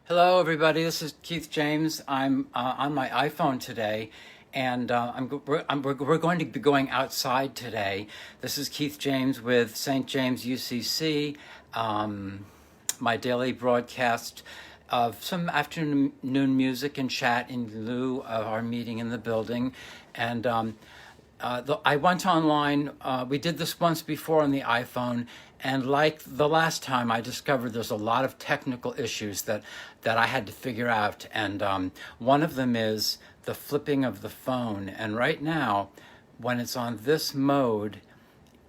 Hello, everybody. This is KeithJames. I'm on my iPhone today, and we're going to be going outside today. This is KeithJames with St.James UCC, my daily broadcast of some afternoon music and chat in lieu of our meeting in the building. And I went online. We did this once before on the iPhone, and like the last time, I discovered there's a lot of technical issues that I had to figure out. And one of them is the flipping of the phone. And right now, when it's on this mode,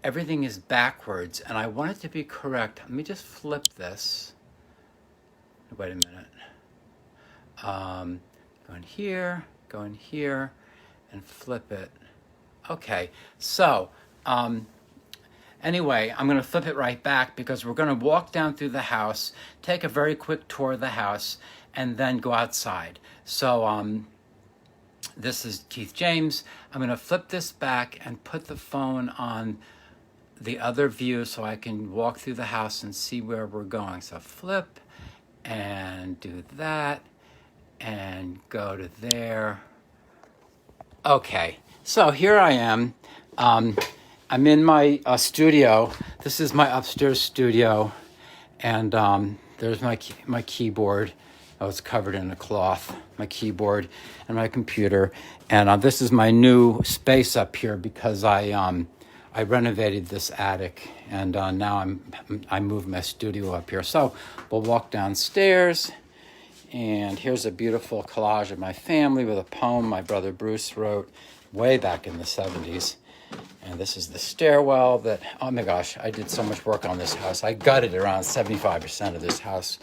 everything is backwards. And I want it to be correct. Let me just flip this. Wait a minute. Go in here, and flip it. Okay, so anyway, I'm going to flip it right back because we're going to walk down through the house, take a very quick tour of the house, and then go outside. So this is KeithJames. I'm going to flip this back and put the phone on the other view so I can walk through the house and see where we're going. So flip and do that and go to there. Okay, so here I am. I'm in my studio. This is my upstairs studio, and there's my keyboard. Oh, it's covered in a cloth. My keyboard and my computer, and this is my new space up here because I renovated this attic, and now I moved my studio up here. So we'll walk downstairs, and here's a beautiful collage of my family with a poem my brother Bruce wrote way back in the 70s. And this is the stairwell that, oh my gosh, I did so much work on this house. I gutted around 75% of this house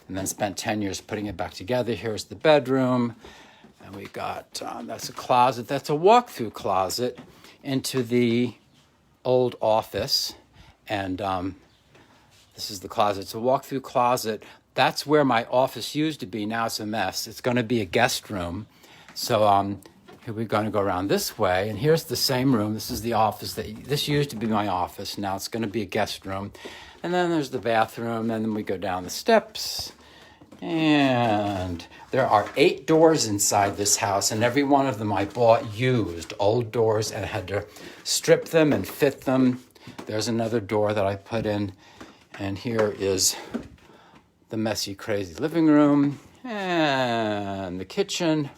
and then spent 10 years putting it back together. Here's the bedroom. And we got, that's a closet. That's a walk-through closet into the old office. And this is the closet. It's a walk-through closet. That's where my office used to be. Now it's a mess. It's going to be a guest room. So here we're going to go around this way, and here's the same room. This is the office. This used to be my office. Now it's going to be a guest room. And then there's the bathroom, and then we go down the steps. And there are 8 doors inside this house, and every one of them I bought used, old doors, and I had to strip them and fit them. There's another door that I put in, and here is the messy, crazy living room and the kitchen.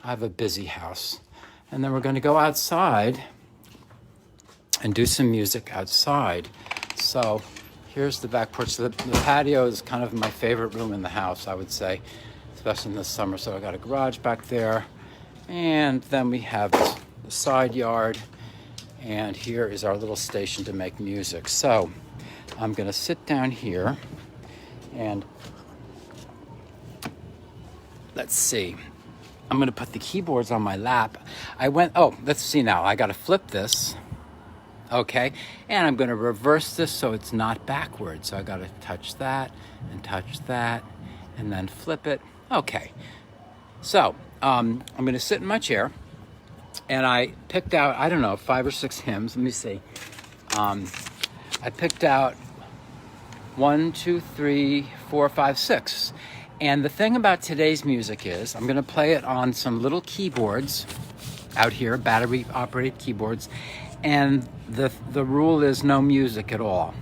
I have a busy house. And then we're going to go outside and do some music outside. So here's the back porch. The patio is kind of my favorite room in the house, I would say, especially in the summer. So I got a garage back there. And then we have the side yard. And here is our little station to make music. So I'm going to sit down here and let's see. I'm going to put the keyboards on my lap. Let's see now. I got to flip this. Okay. And I'm going to reverse this so it's not backwards. So I got to touch that, and then flip it. Okay. So I'm going to sit in my chair, and I picked out, 5 or 6 hymns. Let me see. I picked out 1, 2, 3, 4, 5, 6. And the thing about today's music is I'm going to play it on some little keyboards out here, battery-operated keyboards. And the rule is no music at all.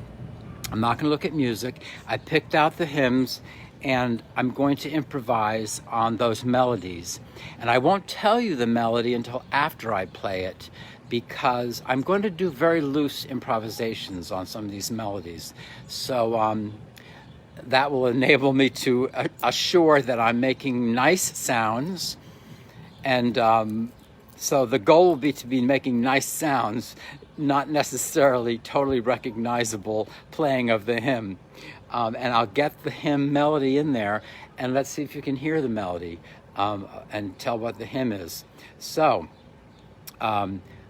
I'm not going to look at music. I picked out the hymns, and I'm going to improvise on those melodies. And I won't tell you the melody until after I play it, because I'm going to do very loose improvisations on some of these melodies. So that will enable me to assure that I'm making nice sounds. And so the goal will be to be making nice sounds, not necessarily totally recognizable playing of the hymn. And I'll get the hymn melody in there, and let's see if you can hear the melody and tell what the hymn is. So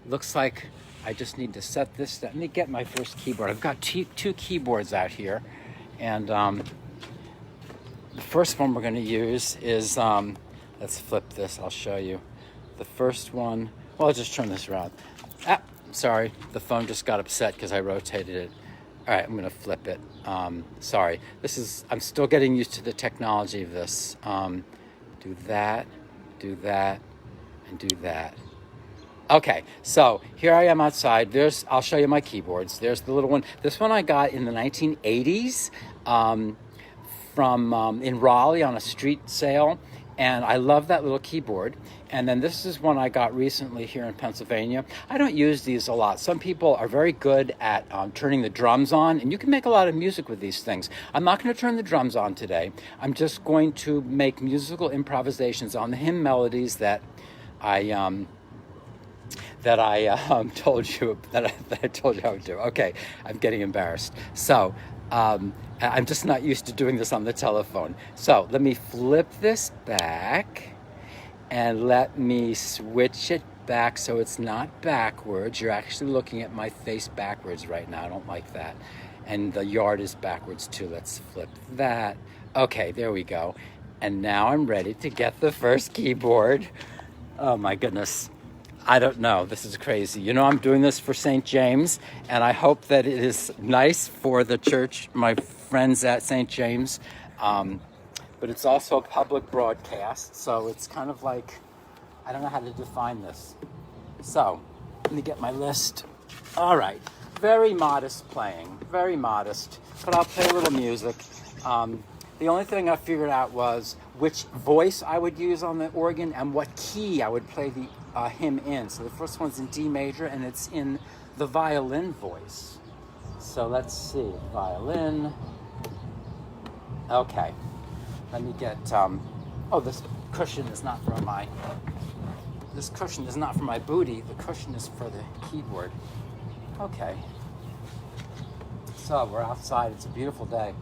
looks like I just need to set this down. Let me get my first keyboard. I've got 2 keyboards out here. And the first one we're going to use is, let's flip this, I'll show you. The first one, well, I'll just turn this around. Sorry, the phone just got upset because I rotated it. All right, I'm gonna flip it. Sorry, I'm still getting used to the technology of this. Do that, and do that. Okay, so here I am outside. I'll show you my keyboards. There's the little one. This one I got in the 1980s from in Raleigh on a street sale. And I love that little keyboard. And then this is one I got recently here in Pennsylvania. I don't use these a lot. Some people are very good at turning the drums on, and you can make a lot of music with these things. I'm not going to turn the drums on today. I'm just going to make musical improvisations on the hymn melodies that I told you that I told you I would do. Okay, I'm getting embarrassed. So I'm just not used to doing this on the telephone. So let me flip this back and let me switch it back so it's not backwards. You're actually looking at my face backwards right now. I don't like that. And the yard is backwards too. Let's flip that. Okay, there we go. And now I'm ready to get the first keyboard. Oh my goodness. I don't know. This is crazy. You know, I'm doing this for St. James, and I hope that it is nice for the church, my friends at St. James. But it's also a public broadcast, so it's kind of like, I don't know how to define this. So, let me get my list. All right. Very modest playing. Very modest. But I'll play a little music. The only thing I figured out was which voice I would use on the organ and what key I would play the hymn in. So the first one's in D major, and it's in the violin voice. So let's see, violin. Okay, let me get, this cushion is not for my booty. The cushion is for the keyboard. Okay, so we're outside. It's a beautiful day.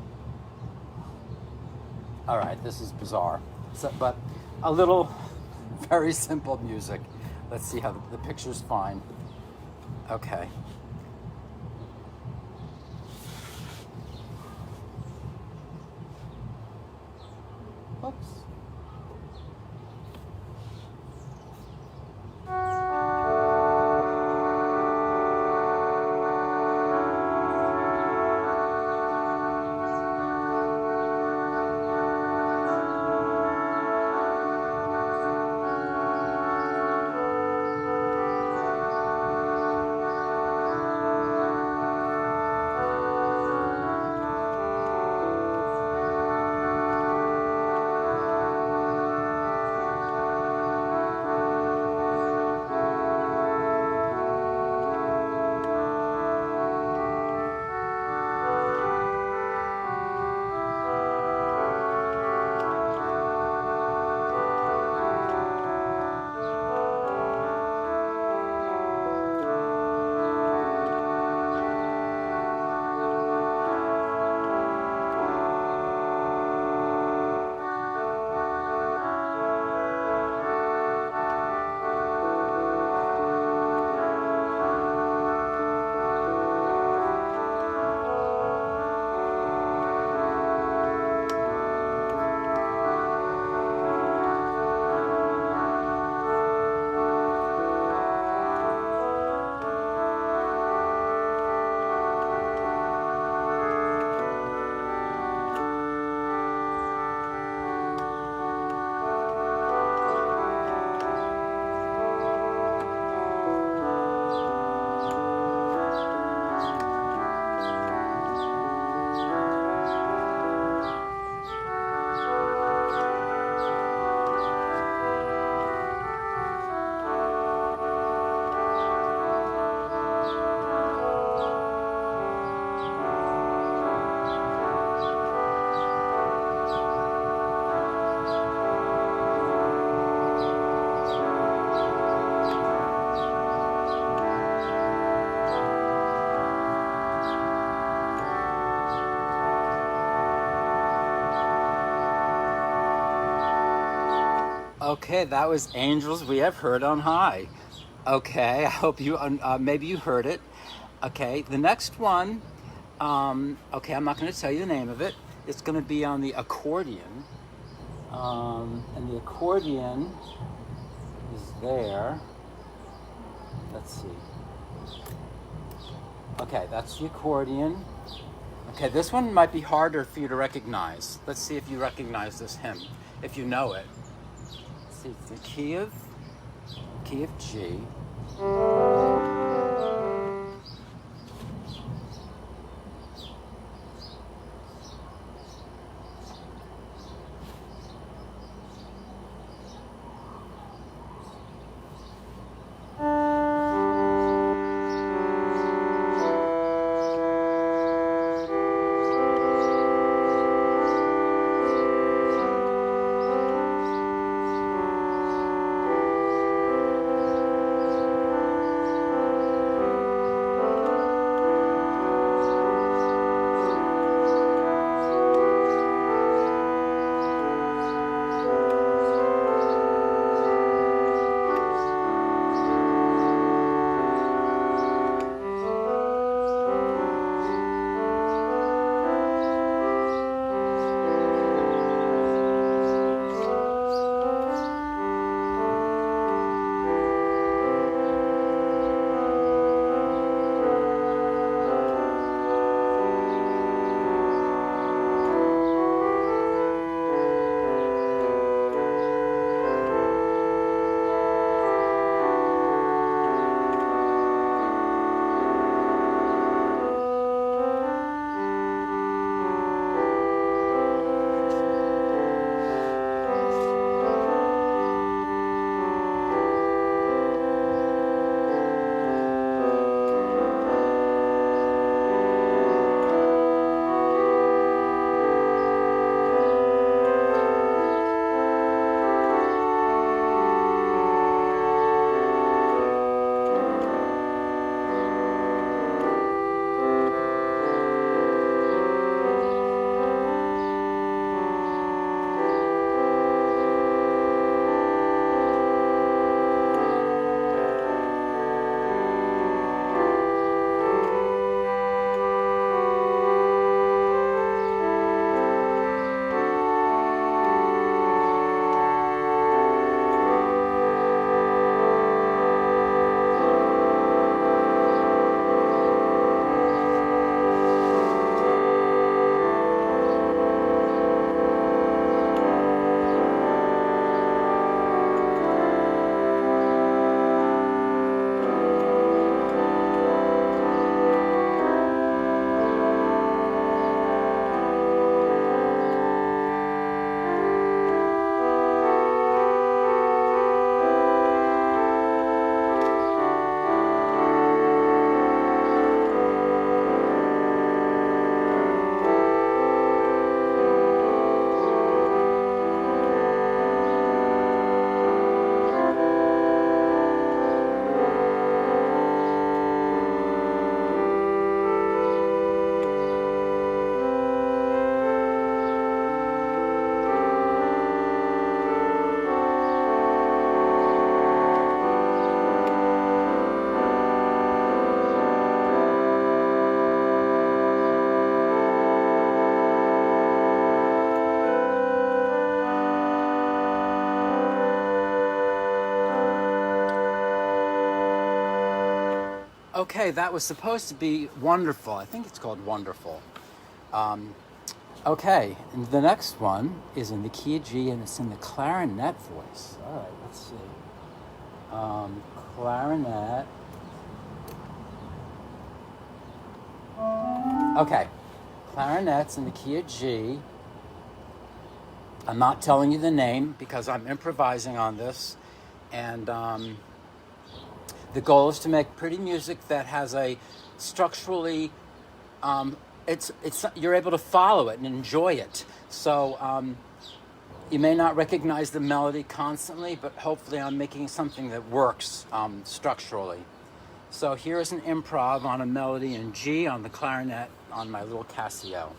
All right, this is bizarre, but a little very simple music. Let's see how the picture's fine. Okay. Oops. Okay, that was Angels We Have Heard on High. Okay, I hope you, maybe you heard it. Okay, the next one, okay, I'm not going to tell you the name of it. It's going to be on the accordion. And the accordion is there. Let's see. Okay, that's the accordion. Okay, this one might be harder for you to recognize. Let's see if you recognize this hymn, if you know it. Let's see, it's the key of G. Okay, that was supposed to be Wonderful. I think it's called Wonderful. Okay, and the next one is in the key of G, and it's in the clarinet voice. All right, let's see. Clarinet. Okay, clarinet's in the key of G. I'm not telling you the name because I'm improvising on this, and the goal is to make pretty music that has a structurally, you're able to follow it and enjoy it. So you may not recognize the melody constantly, but hopefully I'm making something that works structurally. So here's an improv on a melody in G on the clarinet on my little Casio.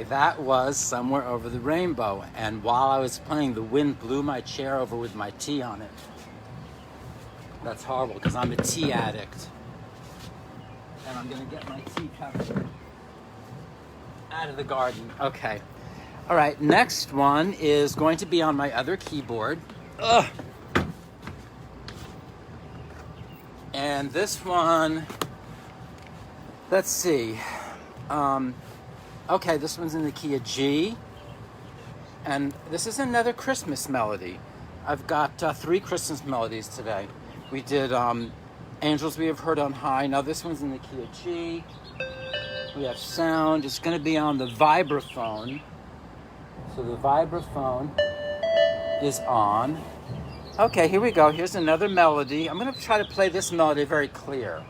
that was Somewhere Over the Rainbow. And while I was playing, the wind blew my chair over with my tea on it. That's horrible because I'm a tea addict. And I'm going to get my tea cup out of the garden. Okay. All right, next one is going to be on my other keyboard. Ugh. And this one, let's see. Okay, this one's in the key of G. And this is another Christmas melody. I've got 3 Christmas melodies today. We did Angels We Have Heard on High. Now this one's in the key of G. We have sound. It's going to be on the vibraphone. So the vibraphone is on. Okay, here we go. Here's another melody. I'm going to try to play this melody very clear.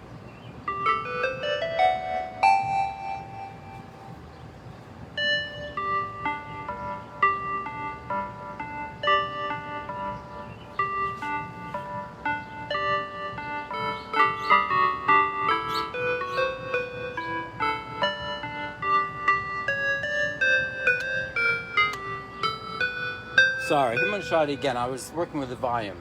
Sorry, I'm going to try it again. I was working with the volume.